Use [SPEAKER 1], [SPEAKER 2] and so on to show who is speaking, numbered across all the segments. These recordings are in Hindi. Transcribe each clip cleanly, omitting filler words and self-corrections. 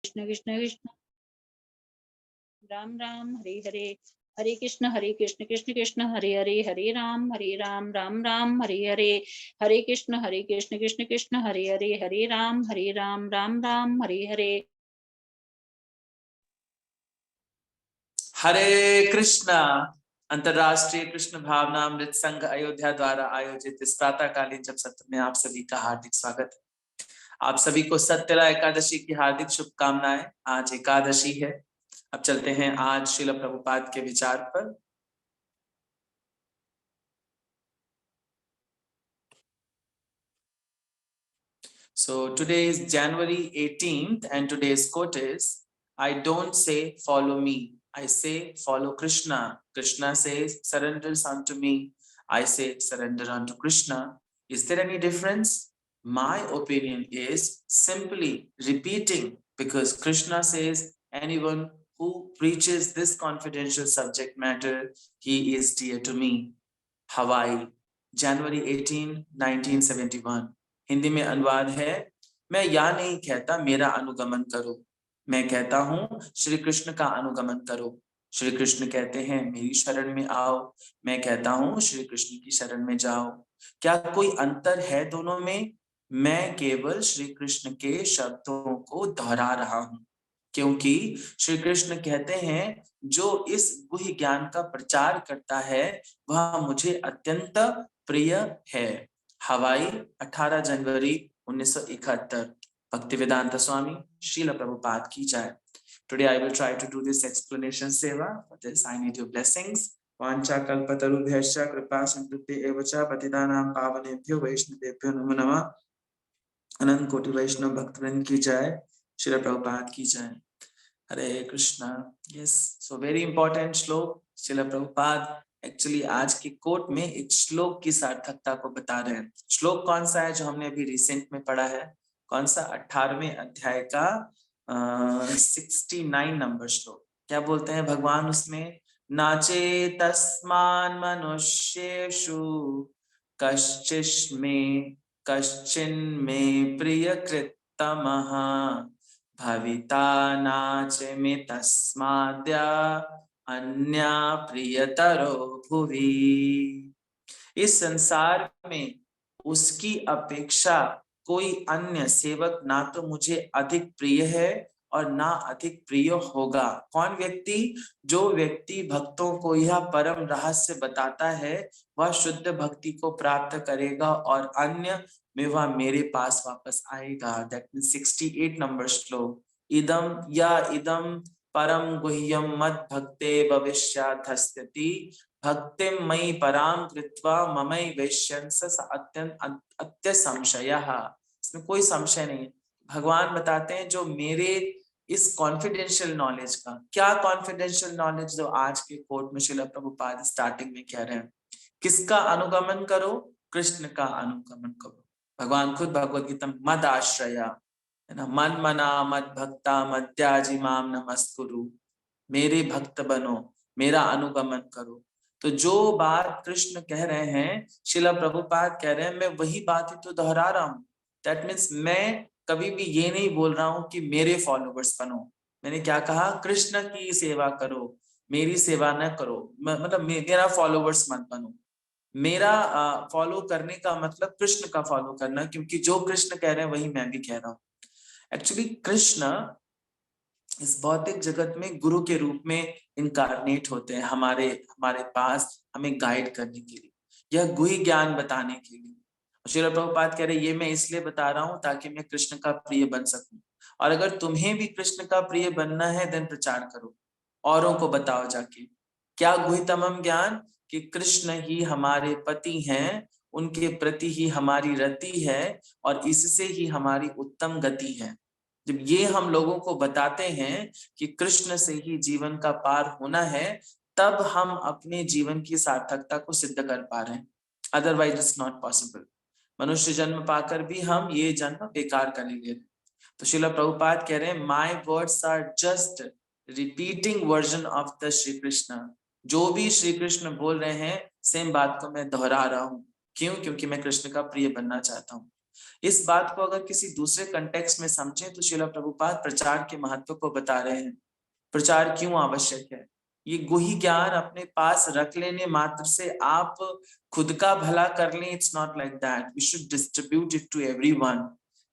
[SPEAKER 1] कृष्ण कृष्ण कृष्ण राम राम हरे हरे, हरे कृष्ण कृष्ण कृष्ण हरे हरे, हरे राम राम राम हरे हरे, हरे कृष्ण कृष्ण कृष्ण हरे हरे, हरे राम राम राम हरे हरे।
[SPEAKER 2] हरे कृष्णा। अंतर्राष्ट्रीय कृष्ण भावनामृत संघ अयोध्या द्वारा आयोजित इस प्रातःकालीन जप सत्र में आप सभी का हार्दिक स्वागत है। आप सभी को सत्यला एकादशी की हार्दिक शुभकामनाएं। आज एकादशी है। अब चलते हैं आज श्रील प्रभुपाद के विचार पर। So today is January 18th and today's quote is, I don't say follow me, I say follow Krishna. Krishna says surrenders unto me, I say surrender unto Krishna. Is there any difference? My opinion is simply repeating, because Krishna says anyone who preaches this confidential subject matter, he is dear to me. Hawaii, January 18, 1971। Hindi में अनुवाद है, मैं या नहीं कहता मेरा अनुगमन करो, मैं कहता हूं श्री कृष्ण का अनुगमन करो। श्री कृष्ण कहते हैं मेरी शरण में आओ, मैं कहता हूं श्री कृष्ण की शरण में जाओ। क्या कोई अंतर है दोनों में? मैं केवल श्री कृष्ण के शब्दों को दोहरा रहा हूं, क्योंकि श्री कृष्ण कहते हैं जो इस गुह्य ज्ञान का प्रचार करता है वह मुझे अत्यंत प्रिय है। हवाई, 18 जनवरी 1971। भक्तिवेदांत स्वामी श्रील प्रभुपाद की जय। Today I will try to do this explanation seva. For this I need your blessings. वांछा कल्पतरुभ्यश्च कृपा संकृतेव च पतितानां पावनेभ्यो वैष्णवेभ्यो नमो नमः। अनंत कोटि वैष्णव भक्तवृंद की जय। श्रील प्रभुपाद की जय। Hare Krishna. Yes, so very important shloka. Srila Prabhupada actually आज के कोट में एक श्लोक की सार्थकता को बता रहे हैं। श्लोक कौन सा है जो हमने अभी रिसेंट में पढ़ा है? कौन सा? 18वें अध्याय का 69 नंबर श्लोक। क्या बोलते हैं भगवान उसमें? नाचे तस्मान मनुष्येषु कश्चिन्मे प्रियकृत्तमः भविता नाचमे तस्माद्य अन्या प्रियतरो भुवि। इस संसार में उसकी अपेक्षा कोई अन्य सेवक ना तो मुझे अधिक प्रिय है और ना अधिक प्रिय होगा। कौन व्यक्ति? जो व्यक्ति भक्तों को यह परम रहस्य बताता है वह शुद्ध भक्ति को प्राप्त करेगा और अन्य में वह मेरे पास वापस आएगा। दैट मीन्स 68 नंबर श्लोक। इदम या इदम परम गुह्यम मद भक्ते भविष्याथस्ति भक्तिम मयि पराम कृत्वा ममई वैश्यंस अत्य संशयः। इसमें कोई संशय नहीं है। भगवान बताते हैं जो मेरे इस कॉन्फिडेंशियल नॉलेज का, क्या कॉन्फिडेंशियल नॉलेज जो आज के कोर्ट में श्रील प्रभुपाद स्टार्टिंग में कह रहे हैं, किसका अनुगमन करो? कृष्ण का अनुगमन करो। भगवान खुद भगवद गीता मद आश्रया, है ना, मन मना मद भक्ता मद्याजी माम नमस्कुरु। मेरे भक्त बनो, मेरा अनुगमन करो। तो जो बात कृष्ण कह रहे हैं, श्रील प्रभुपाद कह रहे हैं, मैं वही बात ही तो दोहरा रहा हूं। दैट मीन्स मैं कभी भी ये नहीं बोल रहा हूं कि मेरे फॉलोवर्स बनो। मैंने क्या कहा? कृष्ण की सेवा करो, मेरी सेवा न करो। मतलब मेरा फॉलोवर्स मत बनो। मेरा फॉलो करने का मतलब कृष्ण का फॉलो करना, क्योंकि जो कृष्ण कह रहे हैं वही मैं भी कह रहा हूं। एक्चुअली कृष्ण इस भौतिक जगत में गुरु के रूप में इनकारनेट होते हैं हमारे पास, हमें गाइड करने के लिए, यह गुह्य ज्ञान बताने के लिए। श्रील प्रभुपाद कह रहे ये मैं इसलिए बता रहा हूं ताकि मैं कृष्ण का प्रिय बन सकूं। और अगर तुम्हें भी कृष्ण का प्रिय बनना है देन प्रचार करो, औरों को बताओ जाके। क्या गुह्यतम ज्ञान? कि कृष्ण ही हमारे पति हैं, उनके प्रति ही हमारी रति है और इससे ही हमारी उत्तम गति है। जब ये हम लोगों को बताते हैं कि कृष्ण से ही जीवन का पार होना है, तब हम अपने जीवन की सार्थकता को सिद्ध कर पा रहे हैं। Otherwise it's not possible. मनुष्य जन्म पाकर भी हम ये जन्म बेकार कर लेंगे। तो श्रील प्रभुपाद कह रहे हैं my words are just repeating version of the Shri Krishna. जो भी श्री कृष्ण बोल रहे हैं सेम बात को मैं दोहरा रहा हूं। क्यों? क्योंकि मैं कृष्ण का प्रिय बनना चाहता हूं। इस बात को अगर किसी दूसरे कंटेक्स्ट में समझें तो श्रील प्रभुपाद प्रचार के महत्व को बता रहे हैं। प्रचार क्यों आवश्यक है? ये गुही ज्ञान अपने पास रख लेने मात्र से आप खुद का भला कर लें, it's not like that. We should distribute it to everyone.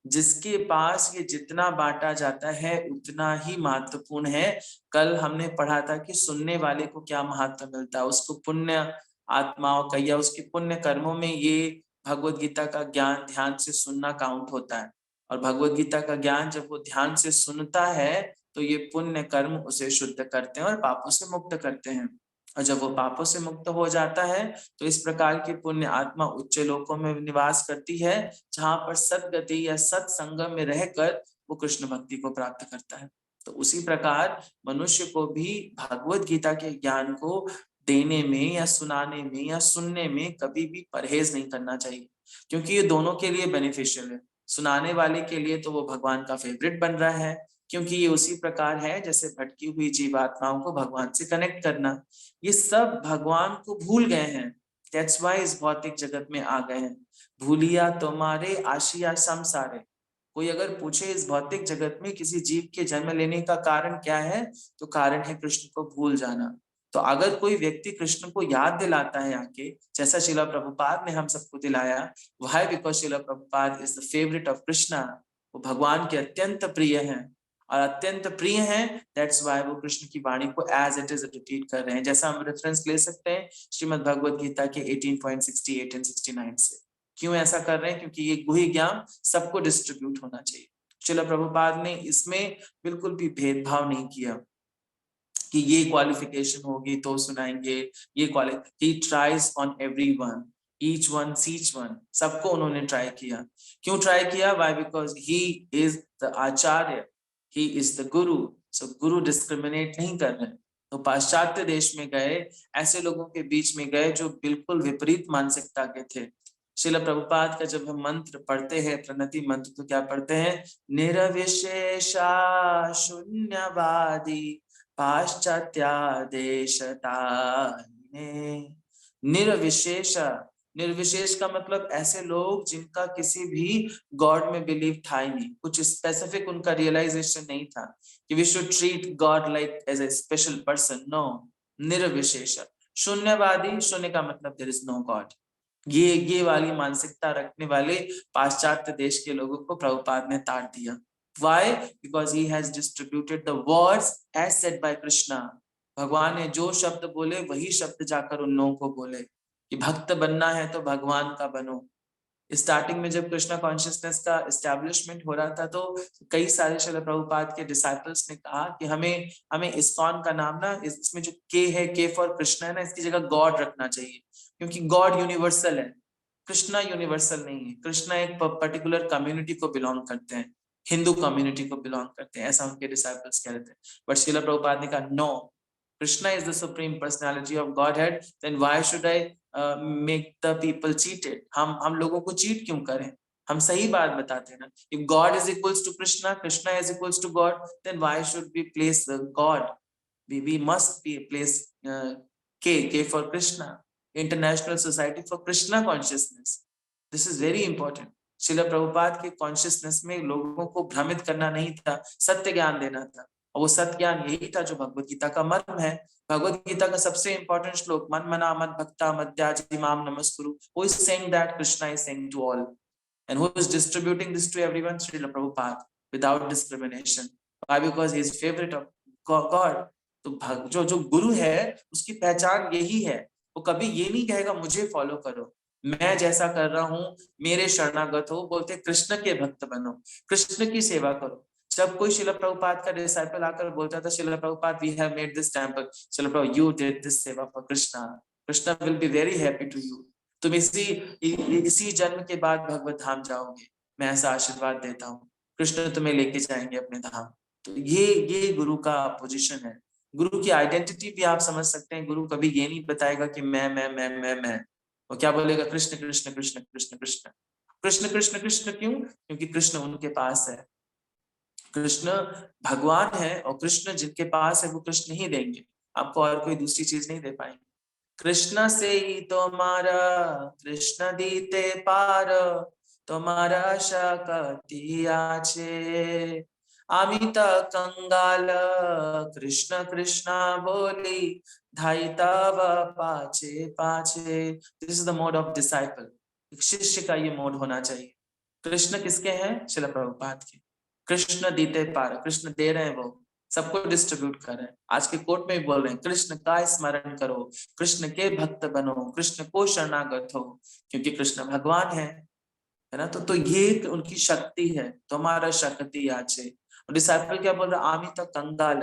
[SPEAKER 2] जिसके पास ये जितना बांटा जाता है उतना ही महत्वपूर्ण है। कल हमने पढ़ा था कि सुनने वाले को क्या महत्व मिलता है, उसको पुण्य आत्माओं का या उसके पुण्य कर्मों में ये भगवत गीता का ज्ञान ध्यान से सुनना काउंट होता है। और भगवत गीता का ज्ञान जब वो ध्यान से सुनता है तो ये पुण्य कर्म उसे शुद्ध करते हैं और पापों से मुक्त करते हैं। और जब वो पापों से मुक्त हो जाता है तो इस प्रकार की पुण्य आत्मा उच्च लोकों में निवास करती है, जहां पर सदगति या सत्संग में रहकर वो कृष्ण भक्ति को प्राप्त करता है। तो उसी प्रकार मनुष्य को भी भगवत गीता के ज्ञान को देने में या सुनाने में या सुनने में कभी भी परहेज नहीं करना चाहिए, क्योंकि ये दोनों के लिए बेनिफिशियल है। सुनाने वाले के लिए तो वो भगवान का फेवरेट बन रहा है, क्योंकि ये उसी प्रकार है जैसे भटकी हुई जीवात्माओं को भगवान से कनेक्ट करना। ये सब भगवान को भूल गए हैं, दैट्स व्हाई इस भौतिक जगत में आ गए हैं। भूलिया तुम्हारे आशिया संसारे। कोई अगर पूछे इस भौतिक जगत में किसी जीव के जन्म लेने का कारण क्या है, तो कारण है कृष्ण को भूल जाना। तो अगर कोई व्यक्ति कृष्ण को याद दिलाता है आके, जैसा श्रील प्रभुपाद ने हम सबको दिलाया, why? Because Srila Prabhupada is the favourite of Krishna. वो भगवान के अत्यंत प्रिय हैं और अत्यंत प्रिय हैं, दैट्स व्हाई वो कृष्ण की वाणी को एज इट इज रिपीट कर रहे हैं। जैसा हम रेफरेंस ले सकते हैं श्रीमद् भगवद गीता के 18.68 एंड 69 से। क्यों ऐसा कर रहे हैं? क्योंकि ये गुही ज्ञान सबको डिस्ट्रीब्यूट होना चाहिए। श्रील प्रभुपाद ने इसमें बिल्कुल भी भेदभाव नहीं किया कि ये क्वालिफिकेशन होगी तो सुनाएंगे, ये qualification. He tries on everyone, each one such one, सबको उन्होंने ट्राई किया। क्यों ट्राई किया? Why? Because he is the acharya, he is the guru. So Guru discriminate नहीं कर रहे। तो पाश्चात्य देश में गए, ऐसे लोगों के बीच में गए जो बिल्कुल विपरीत मानसिकता के थे। श्रील प्रभुपाद का जब हम मंत्र पढ़ते हैं, प्रणति मंत्र, तो क्या पढ़ते हैं? निरविशेषा शून्यवादी पाश्चात्यादेशतारिणे। निर्विशेष। निर्विशेष का मतलब ऐसे लोग जिनका किसी भी गॉड में बिलीव था ही नहीं, कुछ स्पेसिफिक उनका रियलाइजेशन नहीं था कि we should treat God like as a special person. No, निर्विशेष। शून्यवादी, शून्य का मतलब देयर इज नो गॉड। ये वाली मानसिकता रखने वाले पाश्चात्य देश के लोगों को प्रभुपाद ने ताड़ दिया। Why? Because he has distributed the words as said by Krishna. भगवान ने जो शब्द बोले वही शब्द जाकर उन लोगों को बोले कि भक्त बनना है तो भगवान का बनो। स्टार्टिंग में जब कृष्णा कॉन्शियसनेस का एस्टैब्लिशमेंट हो रहा था तो कई सारे श्रील प्रभुपाद के डिसाइपल्स ने कहा कि हमें इस्कॉन का नाम ना, इसमें जो के है, के फॉर कृष्णा है ना, इसकी जगह गॉड रखना चाहिए, क्योंकि गॉड यूनिवर्सल है, कृष्णा यूनिवर्सल नहीं है। कृष्णा एक पर्टिकुलर कम्युनिटी को बिलोंग करते हैं, हिंदू कम्युनिटी को बिलोंग करते हैं, ऐसा उनके डिसाइपल्स कह रहे थे। बट श्रील प्रभुपाद ने कहा no, Krishna is the supreme personality of Godhead, then why should I make the people cheated? हम लोगों को चीट क्यों करें? हम सही बात बताते हैं ना। If God is equals to Krishna, Krishna is equals to God, then why should we place God? we must be place K for Krishna, International Society for Krishna Consciousness. This is very important. Srila Prabhupada के कॉन्शियसनेस में लोगों को भ्रमित करना नहीं था, सत्य ज्ञान देना था। और वो सत्य ज्ञान यही था जो भगवत गीता का मर्म है। भगवत गीता का सबसे इंपॉर्टेंट श्लोक, मन मना मत भक्ता मद्याजी माम नमस्कुरु, who is saying that? Krishna is saying to all. And who is distributing this to everyone? Srila Prabhupada, without discrimination. Why? Because he is favorite of God. तो जो गुरु है उसकी पहचान यही है, वो कभी ये नहीं कहेगा मुझे फॉलो करो, मैं जैसा कर रहा हूँ मेरे शरणागत हो, बोलते कृष्ण के भक्त बनो, कृष्ण की सेवा करो। जब कोई श्रील प्रभुपाद का डिसाइपल आकर बोलता था Srila Prabhupada we have made this temple, Srila Prabhupada you did this seva for Krishna, Krishna will be very happy to you, तुम इसी जन्म के बाद भगवत धाम जाओगे, मैं ऐसा आशीर्वाद देता हूँ, कृष्ण तुम्हें लेके जाएंगे अपने धाम। तो ये गुरु का पोजीशन है। गुरु की आइडेंटिटी भी आप समझ सकते हैं, गुरु कभी ये नहीं बताएगा कि मैं। वो क्या बोलेगा? कृष्ण कृष्ण कृष्ण कृष्ण कृष्ण कृष्ण कृष्ण कृष्ण। क्यों? क्योंकि कृष्ण उनके पास है, कृष्ण भगवान है, और कृष्ण जिनके पास है वो कृष्ण ही देंगे आपको, और कोई दूसरी चीज नहीं दे पाएंगे। कृष्ण से ही तो हमारा कृष्ण दीते पार, তোমারা শক্তি আছে। আমি তা कंगाल कृष्ण कृष्ण बोली ধাই तब पाछे पाछे। This is the mode of disciple. एक शिष्य का ये मोड होना चाहिए। कृष्ण किसके हैं? श्रील प्रभुपाद के। कृष्ण दीते पार, कृष्ण दे रहे हैं, वो सबको डिस्ट्रीब्यूट कर रहे हैं। आज के कोर्ट में भी बोल रहे हैं कृष्ण का स्मरण करो, कृष्ण के भक्त बनो, कृष्ण को शरणागत हो, क्योंकि कृष्ण भगवान है ना। तो ये उनकी शक्ति है। तुम्हारा शक्ति आचे। डिसाइपल क्या बोल रहा? आमी तो कंगाल।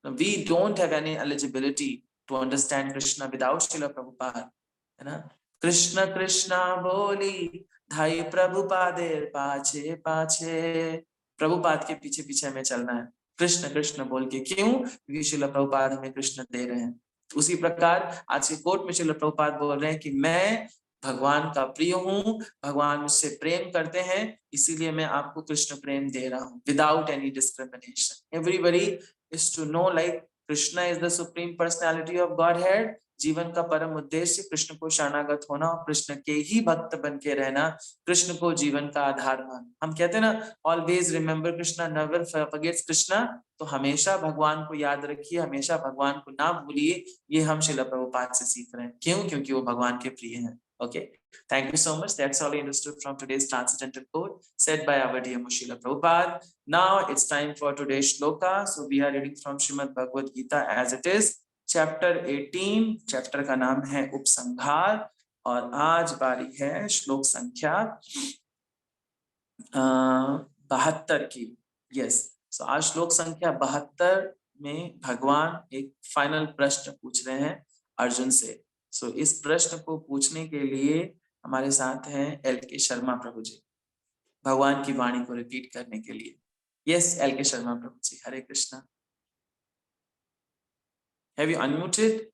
[SPEAKER 2] We don't have any eligibility to understand Krishna without Srila Prabhupada, है ना। कृष्ण कृष्ण बोली धाई प्रभुपादेर पाछे पाछे। प्रभुपाद के पीछे पीछे हमें चलना है, कृष्ण कृष्ण बोल के। क्यों? क्योंकि श्रील प्रभुपाद हमें कृष्ण दे रहे हैं। तो उसी प्रकार आज के कोर्ट में श्रील प्रभुपाद बोल रहे हैं कि मैं भगवान का प्रिय हूँ, भगवान मुझसे प्रेम करते हैं, इसीलिए मैं आपको कृष्ण प्रेम दे रहा हूँ, without any discrimination. Everybody is to know like Krishna is the supreme personality of Godhead. जीवन का परम उद्देश्य कृष्ण को शरणागत होना और कृष्ण के ही भक्त बन के रहना, कृष्ण को जीवन का आधार मानना। हम कहते हैं ना, always remember Krishna, never forget Krishna. तो हमेशा भगवान को याद रखिए, हमेशा भगवान को ना भूलिए। ये हम श्रील प्रभुपाद से सीख रहे हैं। क्यों? क्योंकि वो भगवान के प्रिय हैं। Okay, thank you so much. That's all I understood from today's transcendental quote said by our dear Srila Prabhupada. Now it's time for today's shloka. So we are reading from Srimad Bhagavad Gita as it is, chapter 18. Chapter का नाम है उपसंहार और आज बारी है श्लोक संख्या 72 की। Yes, so आज श्लोक संख्या 72 में भगवान एक फाइनल प्रश्न पूछ रहे हैं अर्जुन से। सो इस प्रश्न को पूछने के लिए हमारे साथ हैं एल.के. शर्मा प्रभु जी, भगवान की वाणी को रिपीट करने के लिए। Yes, L K. Sharma prabhu ji, Hare Krishna. Have you unmuted?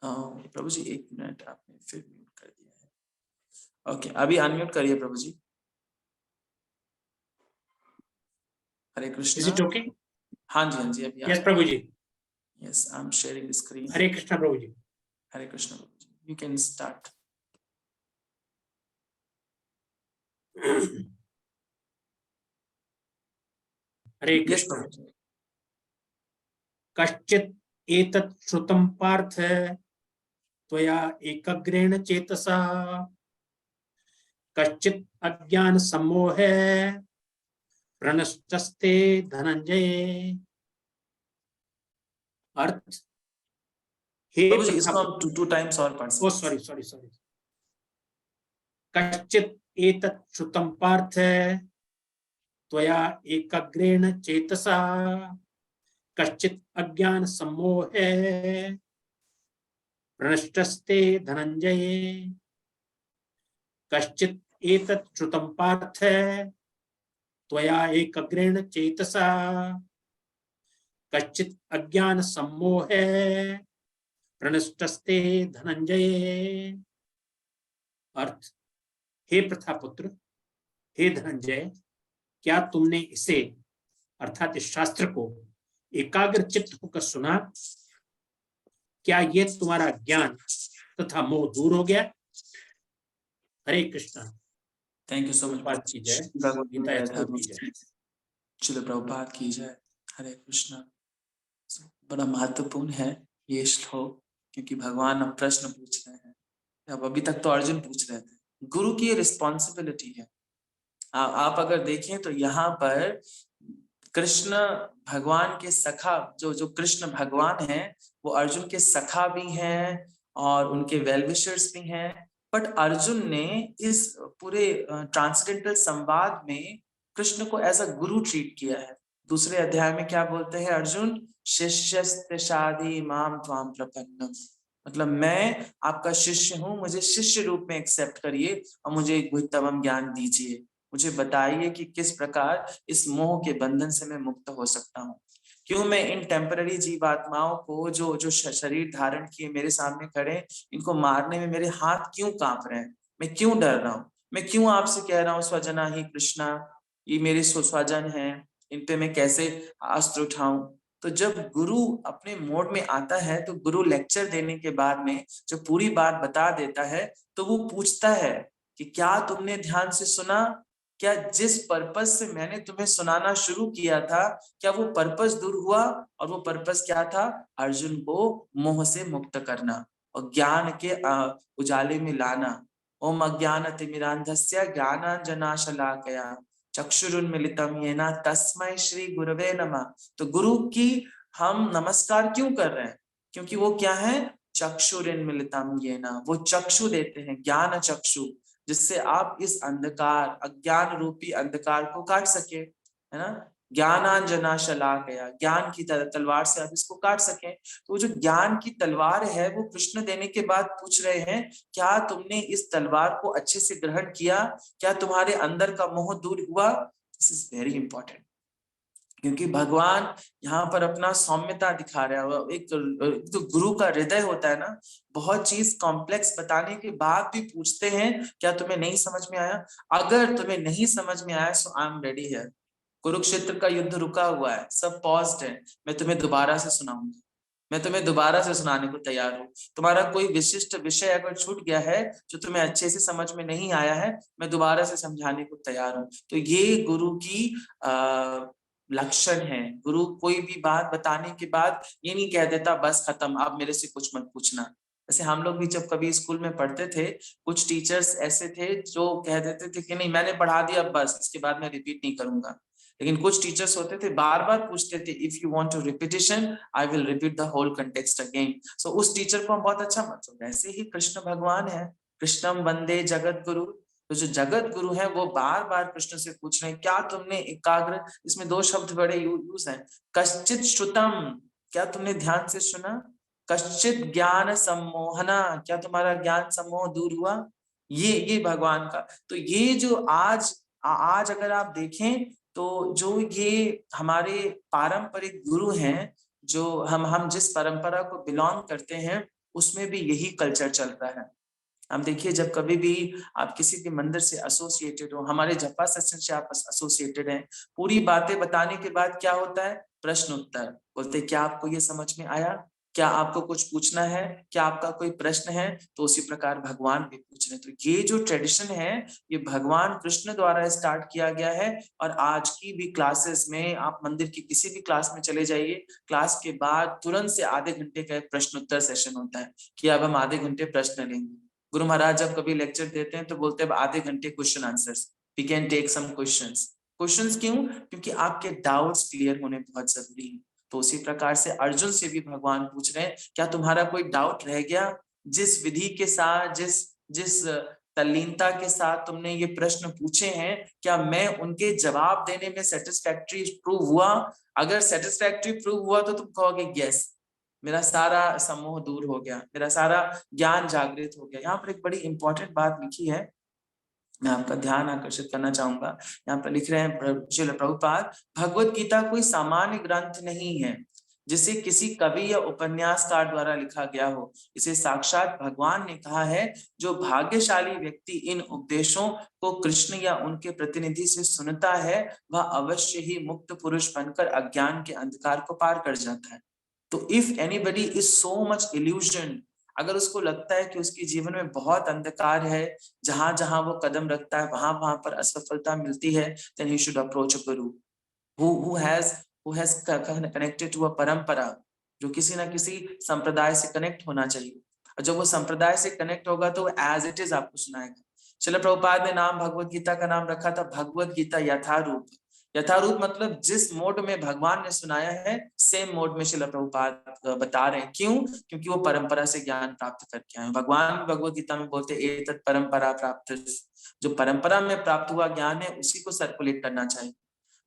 [SPEAKER 2] Prabhu ji एक मिनट, आपने फिर म्यूट कर दिया है। ओके, अभी अनम्यूट करिए प्रभु ji. Hare Krishna.
[SPEAKER 3] Is it okay?
[SPEAKER 2] हाँ जी, हाँ जी, अभी।
[SPEAKER 3] Yes, Prabhu ji.
[SPEAKER 2] Yes, I'm sharing the screen.
[SPEAKER 3] Hare Krishna Prabhu ji.
[SPEAKER 2] Hare Krishna Prabhu ji, you can start.
[SPEAKER 3] Hare
[SPEAKER 2] Yes,
[SPEAKER 3] Krishna.
[SPEAKER 2] प्रभु जी।
[SPEAKER 3] कश्चित् एतत् श्रुतं पार्थ त्वया एकग्रेण चेतसा कश्चित् अज्ञान सम्मोहे प्रणष्टस्ते धनंजय। अर्थ, हे
[SPEAKER 2] प्रभु जी इसको हम टू टाइम्स और पढ़ सकते हैं।
[SPEAKER 3] सॉरी। कश्चित् एतत् श्रुतं पार्थ त्वया एकग्रेण चेतसा कश्चित् अज्ञान सम्मोहे प्रणष्टस्ते धनंजय। कश्चित् एतत् श्रुतं पार्थ त्वया एकग्रेण चेतसा कश्चित् अज्ञान सम्मोहे प्रणष्टस्ते धनंजय। अर्थ, हे प्रथापुत्र, हे धनंजय, क्या तुमने इसे अर्थात इस शास्त्र को एकाग्र चित्त होकर सुना? क्या ये तुम्हारा ज्ञान तथा मोह दूर हो गया? Hare Krishna.
[SPEAKER 2] Thank you so much.
[SPEAKER 3] बात की जाए, गीता यथावत की जाए।
[SPEAKER 2] श्रील प्रभुपाद की जाए। हरे कृष्णा। बड़ा महत्वपूर्ण है ये श्लोक, क्योंकि भगवान अब प्रश्न पूछ रहे हैं। अब अभी तक तो अर्जुन पूछ रहे थे। गुरु की रिस्पॉन्सिबिलिटी है। आप अगर देखें तो यहाँ पर कृष्ण भगवान के सखा, जो कृष्ण भगवान हैं, वो अर्जुन के सखा भी हैं और उनके वेल विशर्स भी हैं। बट अर्जुन ने इस पूरे ट्रांसेंडेंटल संवाद में कृष्ण को एज अ गुरु ट्रीट किया है। दूसरे अध्याय में क्या बोलते हैं अर्जुन? शिष्यस्ते शादी माम त्वाम प्रपन्नम। मतलब मैं आपका शिष्य हूँ, मुझे शिष्य रूप में एक्सेप्ट करिए और मुझे गुह्यतम ज्ञान दीजिए। मुझे बताइए कि किस प्रकार इस मोह के बंधन से मैं मुक्त हो सकता हूँ। क्यों मैं इन टेम्पररी जीवात्माओं को जो शरीर धारण किए मेरे सामने खड़े, इनको मारने में मेरे हाथ क्यों कांप रहे हैं? मैं क्यों डर रहा हूँ? मैं क्यों आपसे कह रहा हूँ स्वजना ही कृष्णा, ये मेरे स्वजन हैं, इन पे मैं कैसे अस्त्र उठाऊं? तो जब गुरु अपने मोड में आता है तो गुरु लेक्चर देने के बाद में जो पूरी बात बता देता है तो वो पूछता है कि क्या तुमने ध्यान से सुना, क्या जिस पर्पस से मैंने तुम्हें सुनाना शुरू किया था क्या वो पर्पस दूर हुआ। और वो पर्पस क्या था, अर्जुन को मोह से मुक्त करना और ज्ञान के उजाले में लाना। ओम अज्ञानतिमिरान्धस्य ज्ञानांजनाशलाकया चक्षुरुन्मीलितं येन तस्मै श्री गुरवे नमः। तो गुरु की हम नमस्कार क्यों कर रहे हैं, क्योंकि वो क्या है, चक्षुरुन्मीलितं येन, वो चक्षु देते हैं, ज्ञान चक्षु, जिससे आप इस अंधकार, अज्ञान रूपी अंधकार को काट सके, है ना। ज्ञानांजनाशलाकया, ज्ञान की तलवार से आप इसको काट सके। तो जो ज्ञान की तलवार है वो कृष्ण देने के बाद पूछ रहे हैं क्या तुमने इस तलवार को अच्छे से ग्रहण किया, क्या तुम्हारे अंदर का मोह दूर हुआ। दिस इज वेरी इंपॉर्टेंट, क्योंकि भगवान यहाँ पर अपना सौम्यता दिखा रहा है। एक तो गुरु का हृदय होता है ना, बहुत चीज कॉम्प्लेक्स बताने के बाद भी पूछते हैं क्या तुम्हें नहीं समझ में आया। अगर तुम्हें नहीं समझ में आया सो आई एम रेडी है। कुरुक्षेत्र का युद्ध रुका हुआ है, सब पॉज्ड है, मैं तुम्हें दोबारा से सुनाऊंगा, मैं तुम्हें दोबारा से सुनाने को तैयार हूँ। तुम्हारा कोई विशिष्ट विषय अगर छूट गया है जो तुम्हें अच्छे से समझ में नहीं आया है, मैं दोबारा से समझाने को तैयार हूँ। तो ये गुरु की लक्षण है। गुरु कोई भी बात बताने के बाद ये नहीं कह देता बस खत्म, अब मेरे से कुछ मत पूछना। जैसे हम लोग भी जब कभी स्कूल में पढ़ते थे, कुछ टीचर्स ऐसे थे जो कह देते थे कि नहीं मैंने पढ़ा दिया बस, इसके बाद मैं रिपीट नहीं करूंगा। लेकिन कुछ टीचर्स होते थे बार बार पूछते थे, if you want to repetition I will repeat the whole context again. So उस टीचर को हम बहुत अच्छा मतलब, वैसे ही कृष्ण भगवान है, कृष्णम वंदे जगत गुरु। तो जो जगत गुरु है वो बार बार कृष्ण से पूछ रहे हैं क्या तुमने एकाग्र, इसमें दो शब्द बड़े यूज हैं, कश्चित श्रुतम, क्या तुमने ध्यान से सुना, कश्चित ज्ञान सम्मोहना, क्या तुम्हारा ज्ञान सम्मोह दूर हुआ। ये भगवान का। तो ये जो आज अगर आप देखें तो जो ये हमारे पारंपरिक गुरु हैं, जो हम जिस परंपरा को बिलोंग करते हैं उसमें भी यही कल्चर चलता है। हम देखिए जब कभी भी आप किसी भी मंदिर से एसोसिएटेड हो, हमारे जपा सेशन से आप एसोसिएटेड हैं, पूरी बातें बताने के बाद क्या होता है, प्रश्न उत्तर बोलते, क्या आपको ये समझ में आया, क्या आपको कुछ पूछना है, क्या आपका कोई प्रश्न है। तो उसी प्रकार भगवान भी पूछ रहे हैं। तो ये जो ट्रेडिशन है ये भगवान कृष्ण द्वारा स्टार्ट किया गया है। और आज की भी क्लासेस में आप मंदिर की किसी भी क्लास में चले जाइए, क्लास के बाद तुरंत से आधे घंटे का एक प्रश्न उत्तर सेशन होता है कि अब हम आधे घंटे प्रश्न लेंगे। गुरु महाराज जब कभी लेक्चर देते हैं तो बोलते हैं आधे घंटे question answers, we can take some questions. Questions क्यों, क्योंकि आपके डाउट्स क्लियर होने बहुत जरूरी है। तो उसी प्रकार से अर्जुन से भी भगवान पूछ रहे हैं क्या तुम्हारा कोई डाउट रह गया, जिस विधि के साथ, जिस तल्लीनता के साथ तुमने ये प्रश्न पूछे हैं, क्या मैं उनके जवाब देने में सेटिस्फैक्ट्री प्रूव हुआ। अगर सेटिस्फैक्ट्री प्रूव हुआ तो तुम कहोगे यस, मेरा सारा सम्मोह दूर हो गया, मेरा सारा ज्ञान जागृत हो गया। यहाँ पर एक बड़ी इंपॉर्टेंट बात लिखी है, मैं आपका ध्यान आकर्षित करना चाहूंगा। यहाँ पर लिख रहे हैं श्रील प्रभुपाद, भगवत गीता कोई सामान्य ग्रंथ नहीं है जिसे किसी कवि या उपन्यासकार द्वारा लिखा गया हो। इसे साक्षात भगवान ने कहा है। जो भाग्यशाली व्यक्ति इन उपदेशों को कृष्ण या उनके प्रतिनिधि से सुनता है वह अवश्य ही मुक्त पुरुष बनकर अज्ञान के अंधकार को पार कर जाता है। तो if anybody is so much illusion, अगर उसको लगता है कि उसके जीवन में बहुत अंधकार है, जहां जहां वो कदम रखता है वहां वहां पर असफलता मिलती है, then he should approach a guru who has connected to a परंपरा, जो किसी ना किसी संप्रदाय से कनेक्ट होना चाहिए। और जब वो संप्रदाय से कनेक्ट होगा तो एज इट इज आपको सुनाएगा। श्रील प्रभुपाद ने नाम भगवत गीता का नाम रखा था भगवत गीता यथारूप। यथारूप मतलब जिस मोड में भगवान ने सुनाया है सेम मोड में श्रील प्रभुपाद बता रहे हैं। क्यों, क्योंकि वो परंपरा से ज्ञान प्राप्त करके आए। भगवान भगवत गीता में बोलते एतत् परंपरा प्राप्त, जो परंपरा में प्राप्त हुआ ज्ञान है उसी को सर्कुलेट करना चाहिए।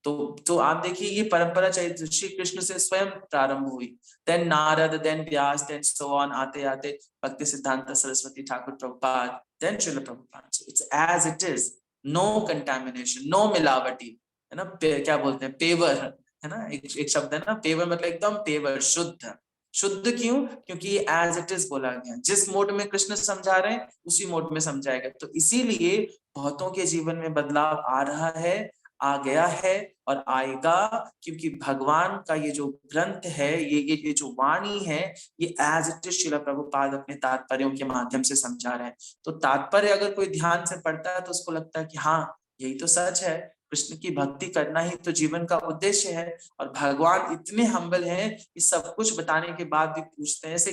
[SPEAKER 2] तो आप देखिए ये परंपरा चाहिए श्री कृष्ण से स्वयं प्रारंभ हुई, then Narada, then Vyasa, then so on, आते आते Bhakti Siddhanta Saraswati Thakur Prabhupada, then Srila Prabhupada. It's as it is, no contamination, no मिलावटी, है ना। क्या बोलते हैं पेवर, है ना, एक शब्द है ना पेवर, मतलब एकदम पेवर, शुद्ध। शुद्ध क्यों, क्योंकि ये एज इट इज बोला गया, जिस मोड में कृष्ण समझा रहे हैं उसी मोड में समझाएगा। तो इसीलिए बहुतों के जीवन में बदलाव आ रहा है। आ गया है और आएगा, क्योंकि भगवान का ये जो ग्रंथ है, ये जो वाणी है, ये as it is Srila Prabhupada अपने तात्पर्यों के माध्यम से समझा रहे हैं। तो तात्पर्य अगर कोई ध्यान से पढ़ता है तो उसको लगता है कि हाँ यही तो सच है, कृष्ण की भक्ति करना ही तो जीवन का उद्देश्य है। और भगवान इतने हम्बल हैं कि सब कुछ बताने के बाद भी पूछते हैं। ऐसे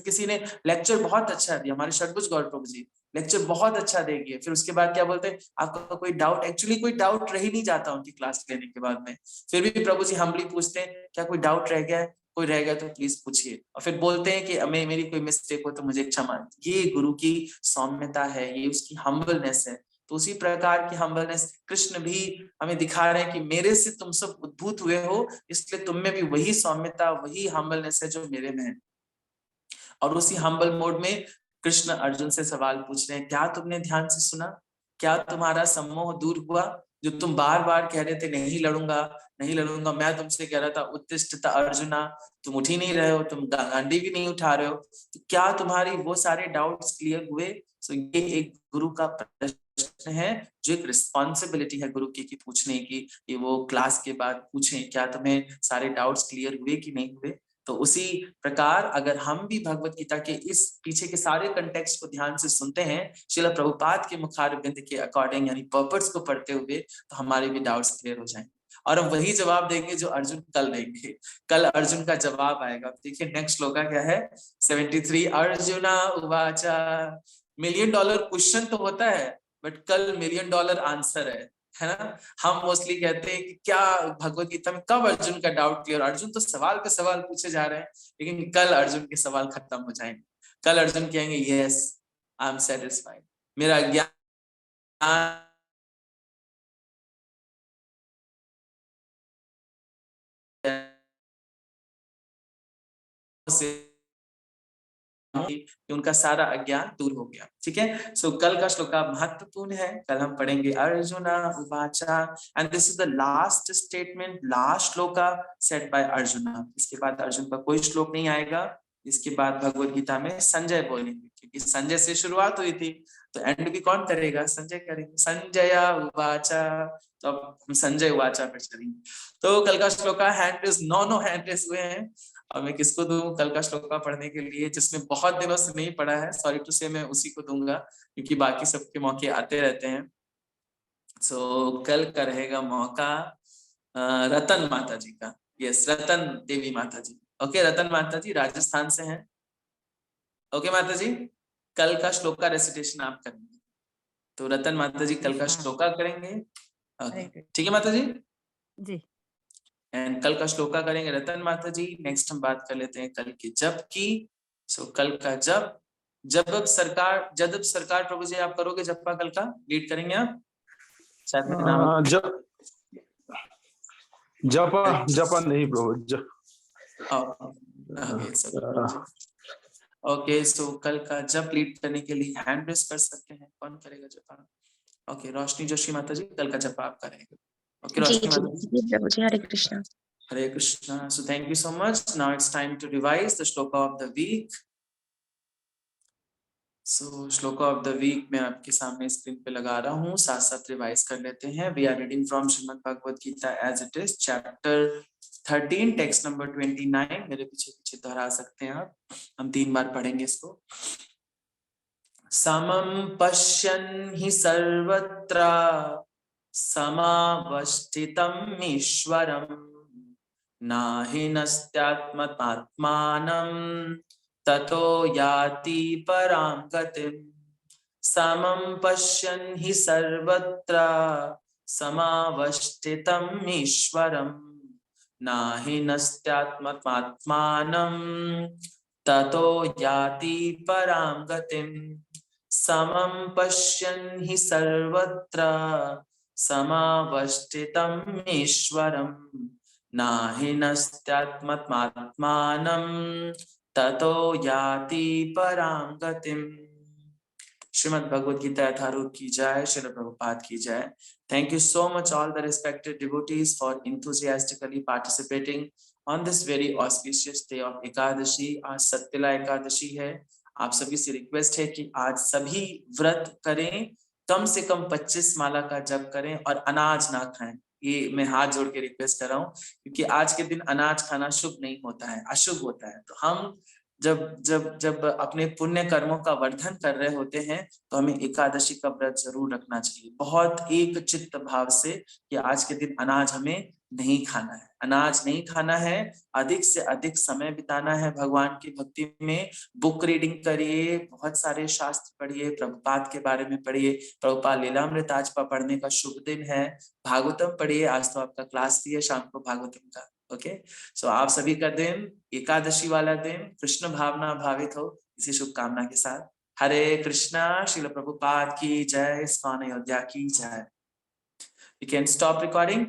[SPEAKER 2] किसी ने लेक्चर बहुत अच्छा दिया, हमारे षडभुज गौर प्रभु जी लेक्चर बहुत अच्छा देंगे, फिर उसके बाद क्या बोलते हैं, आपका कोई डाउट, एक्चुअली कोई डाउट रह ही नहीं जाता उनकी क्लास लेने के बाद में, फिर भी प्रभु जी हम्बली पूछते हैं क्या कोई डाउट रह गया है, कोई रह गया तो प्लीज पूछिए, और फिर बोलते हैं कि मेरी कोई मिस्टेक हो तो मुझे क्षमा। ये गुरु की सौम्यता है, ये उसकी हम्बलनेस है। तो उसी प्रकार की हम्बलनेस कृष्ण भी हमें दिखा रहे हैं कि मेरे से तुम सब उद्भूत हुए हो, इसलिए तुम में भी वही सौम्यता, वही हम्बलनेस है जो मेरे में है। और उसी हम्बल मोड में कृष्ण अर्जुन से सवाल पूछ रहे हैं, क्या तुमने ध्यान से सुना, क्या तुम्हारा सम्मोह दूर हुआ, जो तुम बार बार कह रहे थे नहीं लड़ूंगा नहीं लड़ूंगा, मैं तुमसे कह रहा था उत्तिष्ठ अर्जुना, तुम उठ ही नहीं रहे हो, तुम डांडी भी नहीं उठा रहे हो, तो क्या तुम्हारी वो सारे डाउट्स क्लियर हुए। सो ये एक गुरु का प्रश्न है, जो एक रिस्पॉन्सिबिलिटी है गुरु की कि पूछने की, कि वो क्लास के बाद पूछें क्या तुम्हें सारे डाउट्स क्लियर हुए कि नहीं हुए। तो उसी प्रकार अगर हम भी भगवत गीता के इस पीछे के सारे कंटेक्स्ट को ध्यान से सुनते हैं, श्रील प्रभुपाद के मुखारबिंद के अकॉर्डिंग यानी पर्पस को पढ़ते हुए, तो हमारे भी डाउट्स क्लियर हो जाएंगे और हम वही जवाब देंगे जो अर्जुन कल देंगे। कल अर्जुन का जवाब आएगा। देखिए नेक्स्ट श्लोका क्या है, 73। अर्जुना उवाचा, $1 मिलियन क्वेश्चन तो होता है, बट कल $1 मिलियन आंसर है ना। हम मोस्टली कहते हैं कि क्या भगवत गीता में कब अर्जुन का डाउट क्लियर, अर्जुन तो सवाल पे सवाल पूछे जा रहे हैं, लेकिन कल अर्जुन के सवाल खत्म हो जाएंगे। कल अर्जुन कहेंगे यस आई एम सेटिस्फाइड, मेरा ज्ञान से कि उनका सारा अज्ञान दूर हो गया। ठीक है, सो कल का श्लोका महत्वपूर्ण है, कल हम पढ़ेंगे Arjuna uvacha, and this is the last statement, last shloka said by Arjuna. इसके बाद अर्जुन का कोई श्लोक नहीं आएगा। इसके बाद भगवत गीता में संजय बोलेंगे, क्योंकि संजय से शुरुआत हुई थी, तो एंड भी कौन करेगा, संजय करेंगे। संजया उवाचा, तो अब हम संजय उवाचा पर चलेंगे। तो कल का shloka hand raise, no hand raise हुए हैं, और मैं किसको दूं कल का श्लोका पढ़ने के लिए, जिसमें बहुत दिनों से नहीं पढ़ा है, सॉरी टू से मैं उसी को दूंगा, क्योंकि बाकी सबके मौके आते रहते हैं। सो कल का रहेगा मौका रतन माता जी का। यस, रतन देवी माता जी। ओके, रतन माता जी राजस्थान से हैं। ओके माता जी, कल का श्लोका रेसिटेशन आप करेंगे, तो रतन माता जी कल का श्लोका करेंगे। ठीक है माता जी
[SPEAKER 4] जी।
[SPEAKER 2] एंड कल का श्लोका करेंगे रतन माता जी। नेक्स्ट हम बात कर लेते हैं कल के जप की। सो कल का जप सरकार प्रभु जी आप करोगे जपा, कल का लीड करेंगे आप, शायद मेरे नाम
[SPEAKER 5] जपा नहीं प्रभु
[SPEAKER 2] ओके। सो कल का जप लीड करने के लिए हैंड रेस कर सकते हैं, कौन करेगा जपा। ओके, रोशनी जोशी माता जी कल का जपा आप करेंगे। ओके रोशनी माता जी,
[SPEAKER 4] प्रभु ji, Hare Krishna.
[SPEAKER 2] Hare Krishna. So thank you so much. Now it's time to revise the shloka of the week. So shloka of the week मैं आपके सामने स्क्रीन पे लगा रहा हूँ, साथ साथ रिवाइज कर लेते हैं। We are reading from Shrimad Bhagavad Gita as it is, chapter 13, text number 29। मेरे पीछे पीछे दोहरा सकते हैं आप, हम 3 बार पढ़ेंगे इसको। समं पश्यन् हि सर्वत्र समावस्थितम् ईश्वरम् नाहि नस्त्यात्मनात्मानं ततो याति परां गतिम्। समं पश्यन् हि सर्वत्र समावस्थितम् ईश्वरम् नाहि नस्त्यात्मनात्मानं ततो याति परां गतिम्। समं पश्यन् हि सर्वत्र समावस्थितम् ईश्वरम् नाहि नस्त्यात्मनात्मानं ततो याति परां गतिम्। श्रीमद् भगवद गीता यथारूप की जय, श्रील प्रभुपाद की जय। Thank you so much all the respected devotees for enthusiastically participating on this very auspicious day of Ekadashi। आज सत्यला एकादशी है। आप सभी से रिक्वेस्ट है कि आज सभी व्रत करें, कम से कम 25 माला का जप करें और अनाज ना खाएं। ये मैं हाथ जोड़ के रिक्वेस्ट कर रहा हूँ, क्योंकि आज के दिन अनाज खाना शुभ नहीं होता है, अशुभ होता है। तो हम जब जब जब अपने पुण्य कर्मों का वर्धन कर रहे होते हैं तो हमें एकादशी का व्रत जरूर रखना चाहिए, बहुत एक चित्त भाव से कि आज के दिन अनाज हमें नहीं खाना है, अनाज नहीं खाना है, अधिक से अधिक समय बिताना है भगवान की भक्ति में। बुक रीडिंग करिए, बहुत सारे शास्त्र पढ़िए, प्रभुपाद के बारे में पढ़िए, प्रभुपाद लीलामृत आज पढ़ने का शुभ दिन है, भागवतम पढ़िए, आज तो आपका क्लास भी है शाम को भागवतम का। ओके, सो आप सभी का दिन, एकादशी वाला दिन कृष्ण भावना भावित हो, इसी शुभकामना के साथ। हरे कृष्णा, श्रील प्रभुपाद की जय, स्वामी अयोध्या की जय। You can stop recording.